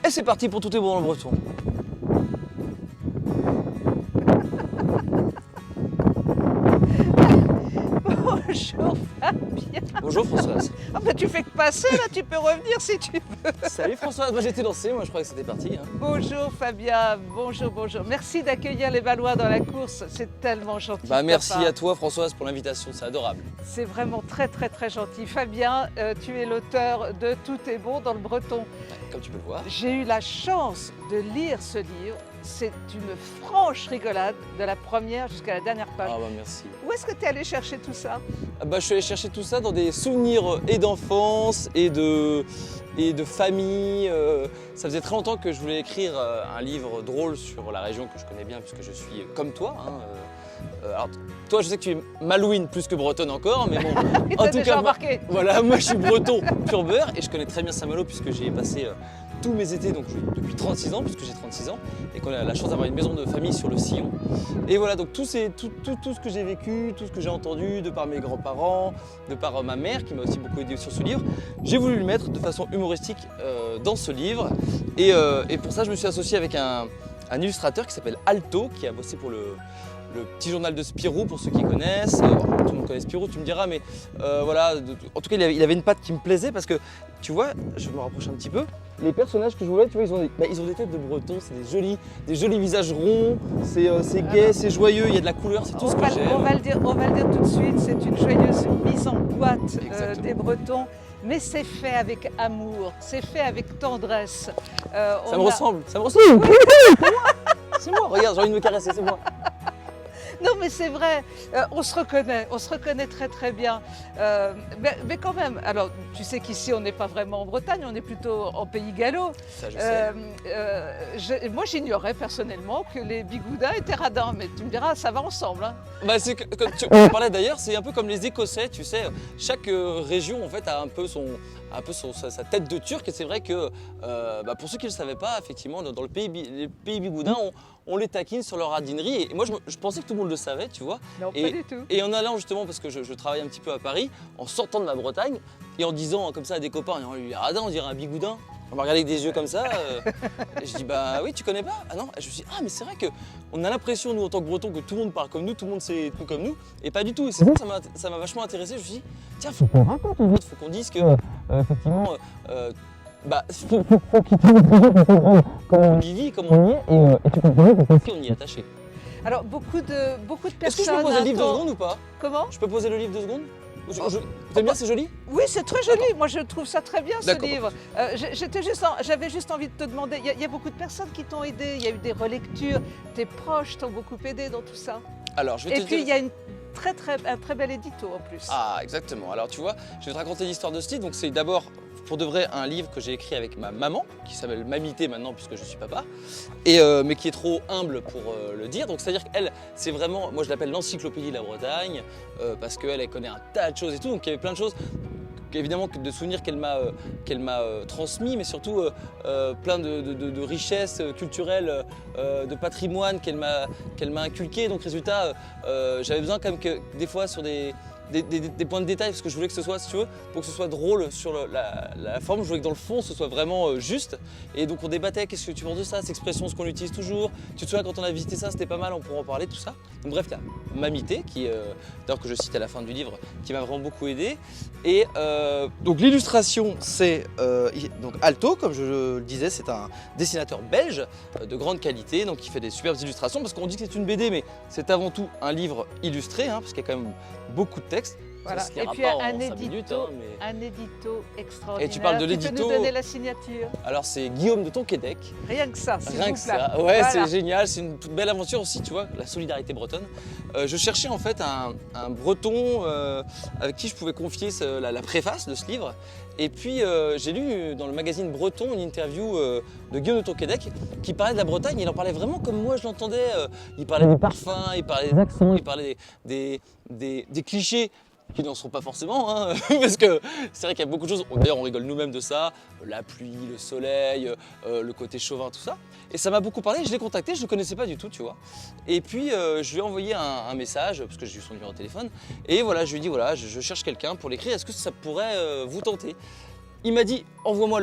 Et c'est parti pour Tout est bon dans le breton. Bonjour Fabien. Bonjour Françoise. Ah bah tu fais que passer là, tu peux revenir si tu veux. Salut Françoise, moi j'étais lancé, moi je croyais que c'était parti. Hein. Bonjour Fabien, bonjour. Merci d'accueillir les Valois dans la course, c'est tellement gentil. Merci à toi Françoise pour l'invitation, c'est adorable. C'est vraiment très gentil. Fabien, tu es l'auteur de Tout est bon dans le breton. Ouais, comme tu peux le voir. J'ai eu la chance de lire ce livre. C'est une franche rigolade de la première jusqu'à la dernière page. Ah bah merci. Où est-ce que tu es allé chercher tout ça? Je suis allé chercher tout ça dans des souvenirs et d'enfance et de famille. Ça faisait très longtemps que je voulais écrire un livre drôle sur la région que je connais bien puisque je suis comme toi. Hein, alors, toi, je sais que tu es malouine plus que bretonne encore, mais bon. Oui, en tout déjà cas, remarqué. Voilà, moi je suis breton pur beurre et je connais très bien Saint-Malo puisque j'y ai passé tous mes étés, donc depuis 36 ans, puisque j'ai 36 ans, et qu'on a la chance d'avoir une maison de famille sur le Sillon. Et voilà, donc tout ce que j'ai vécu, tout ce que j'ai entendu de par mes grands-parents, de par ma mère qui m'a aussi beaucoup aidé sur ce livre, j'ai voulu le mettre de façon humoristique dans ce livre. Et pour ça, je me suis associé avec un illustrateur qui s'appelle Alto, qui a bossé pour le petit journal de Spirou, pour ceux qui connaissent. Tout le monde connaît Spirou, tu me diras, mais voilà. En tout cas, il avait une patte qui me plaisait parce que, tu vois, je me rapproche un petit peu. Les personnages que je voulais, tu vois, ils ont des têtes de bretons, c'est des jolis visages ronds, c'est gai, c'est joyeux, il y a de la couleur, c'est tout ce que j'aime. On va le dire tout de suite, c'est une joyeuse mise en boîte Exactement. des Bretons, mais c'est fait avec amour, c'est fait avec tendresse. Ça me ressemble. C'est moi, regarde, j'ai envie de me caresser, c'est moi. Non mais c'est vrai, on se reconnaît très bien. Mais quand même, alors tu sais qu'ici on n'est pas vraiment en Bretagne, on est plutôt en Pays Gallo. Ça, je sais. Moi j'ignorais personnellement que les bigoudins étaient radins, mais tu me diras, ça va ensemble. Hein. C'est comme tu en parlais d'ailleurs, c'est un peu comme les Écossais, tu sais, chaque région en fait a un peu sa tête de turc et c'est vrai que pour ceux qui ne le savaient pas, effectivement, dans les pays bigoudins, on les taquine sur leur radinerie et moi je pensais que tout le monde le savait, tu vois. Non, pas du tout. Et en allant justement, parce que je travaille un petit peu à Paris, en sortant de ma Bretagne et en disant comme ça à des copains, lui est radin, on dirait un bigoudin. On m'a regardé avec des yeux comme ça, et je dis bah oui, tu connais pas? Ah non, et je me suis dit, ah mais c'est vrai qu'on a l'impression nous en tant que Bretons que tout le monde parle comme nous, tout le monde sait tout comme nous, et pas du tout. Et c'est ça que ça m'a vachement intéressé, je me suis dit, tiens, faut qu'on raconte une faut qu'on dise que effectivement, faut quitter notre région pour comprendre comment on y vit, comment on y est, et tu comprends pourquoi on y est attaché. Alors beaucoup de personnes. Est-ce que je peux poser le livre 2 secondes ou pas? Comment? Je peux poser le livre 2 secondes? T'aimes bien, c'est joli? Oui, c'est très joli. Moi, je trouve ça très bien, ce D'accord. livre. J'avais juste envie de te demander, il y a beaucoup de personnes qui t'ont aidé, il y a eu des relectures, tes proches t'ont beaucoup aidé dans tout ça. Alors, je vais Et te puis, dire... il y a un très bel édito en plus. Ah, exactement. Alors, tu vois, je vais te raconter l'histoire de ce livre. Donc, c'est d'abord, pour de vrai, un livre que j'ai écrit avec ma maman, qui s'appelle Mamité maintenant, puisque je suis papa, mais qui est trop humble pour le dire. Donc, c'est-à-dire qu'elle, c'est vraiment, moi je l'appelle l'encyclopédie de la Bretagne, parce qu'elle connaît un tas de choses et tout. Donc, il y avait plein de choses, évidemment, de souvenirs qu'elle m'a transmis, mais surtout plein de richesses culturelles, de patrimoine qu'elle m'a inculqué. Donc, résultat, j'avais besoin quand même que des fois sur des points de détail parce que je voulais que ce soit, si tu veux, pour que ce soit drôle sur la forme, je voulais que dans le fond ce soit vraiment juste. Et donc on débattait, qu'est-ce que tu penses de ça, cette expression, ce qu'on utilise toujours. Tu te souviens quand on a visité ça, c'était pas mal, on pourra en parler, tout ça. Donc bref, il y a Mamité, qui, d'ailleurs que je cite à la fin du livre, qui m'a vraiment beaucoup aidé. Et donc l'illustration, c'est donc Alto, comme je le disais, c'est un dessinateur belge de grande qualité, donc qui fait des superbes illustrations, parce qu'on dit que c'est une BD, mais c'est avant tout un livre illustré, hein, parce qu'il y a quand même beaucoup de textes. Voilà. Ça se Et lira puis pas en un 5 édito, minutes, hein, mais... un édito extraordinaire. Et tu parles de Tu l'édito. peux nous donner la signature. Alors c'est Guillaume de Tonquédec. Rien que ça, s'il Rien vous que plaît. ça. Ouais, Voilà. c'est génial, c'est une toute belle aventure aussi, tu vois, la solidarité bretonne. Je cherchais en fait un breton avec qui je pouvais confier la préface de ce livre. Et puis j'ai lu dans le magazine Breton une interview de Guillaume de Tonquédec qui parlait de la Bretagne. Il en parlait vraiment comme moi je l'entendais. Il parlait des parfums, il parlait des accents, il parlait des clichés qui n'en sont pas forcément, hein, parce que c'est vrai qu'il y a beaucoup de choses, d'ailleurs on rigole nous-mêmes de ça, la pluie, le soleil, le côté chauvin, tout ça. Et ça m'a beaucoup parlé, je l'ai contacté, je ne le connaissais pas du tout, tu vois. Et puis je lui ai envoyé un message, parce que j'ai eu son numéro de téléphone, et voilà, je lui ai dit, voilà, je cherche quelqu'un pour l'écrire, est-ce que ça pourrait vous tenter ? Il m'a dit envoie-moi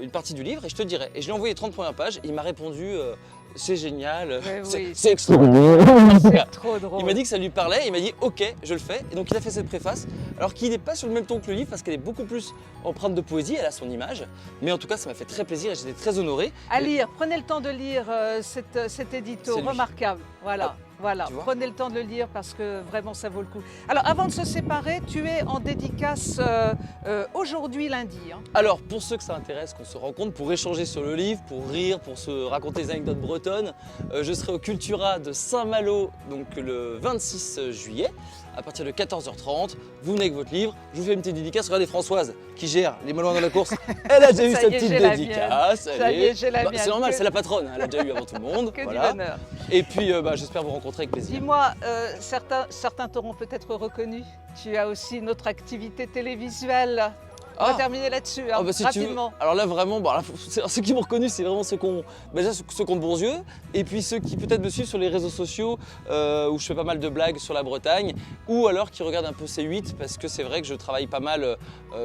une partie du livre et je te dirai. Et je lui ai envoyé 30 premières pages et il m'a répondu c'est génial, oui. c'est extraordinaire. C'est trop drôle. Il m'a dit que ça lui parlait, il m'a dit ok, je le fais. Et donc il a fait cette préface, alors qu'il n'est pas sur le même ton que le livre parce qu'elle est beaucoup plus empreinte de poésie, elle a son image. Mais en tout cas, ça m'a fait très plaisir et j'étais très honoré. À lire, prenez le temps de lire cet édito C'est lui. remarquable. Voilà. Ah, Voilà, tu vois. prenez le temps de le lire parce que vraiment ça vaut le coup. Alors avant de se séparer, tu es en dédicace aujourd'hui lundi. Hein. Alors pour ceux que ça intéresse, qu'on se rencontre pour échanger sur le livre, pour rire, pour se raconter des anecdotes bretonnes, je serai au Cultura de Saint-Malo donc le 26 juillet. À partir de 14h30, vous venez avec votre livre, je vous fais une petite dédicace. Regardez Françoise qui gère les Malouins dans la course, elle a déjà eu Ça sa y est, petite j'ai la dédicace. Ça y est, j'ai la mienne. C'est normal, Que- c'est la patronne, elle a déjà eu avant tout le monde. Que voilà. du bonheur. Et puis j'espère vous rencontrer avec plaisir. Dis-moi, certains t'auront peut-être reconnu. Tu as aussi une autre activité télévisuelle. On va terminer là-dessus, hein, Ah bah, si tu veux. rapidement. Alors là vraiment, bon, là, ceux qui m'ont reconnu, c'est vraiment ceux qui ont de bons yeux, et puis ceux qui peut-être me suivent sur les réseaux sociaux où je fais pas mal de blagues sur la Bretagne, ou alors qui regardent un peu C8 parce que c'est vrai que je travaille pas mal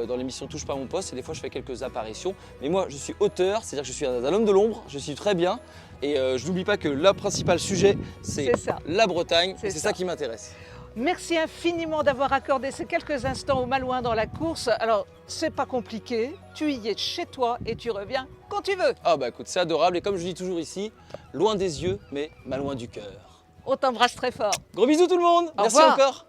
dans l'émission Touche pas à mon poste et des fois je fais quelques apparitions. Mais moi je suis auteur, c'est-à-dire que je suis un homme de l'ombre, je suis très bien et je n'oublie pas que le principal sujet c'est C'est ça. la Bretagne, C'est c'est ça. ça qui m'intéresse. Merci infiniment d'avoir accordé ces quelques instants aux Malouins dans la course. Alors, c'est pas compliqué, tu y es chez toi et tu reviens quand tu veux. Ah bah écoute, c'est adorable et comme je dis toujours ici, loin des yeux mais pas loin du cœur. On t'embrasse très fort. Gros bisous tout le monde, Au merci revoir. encore.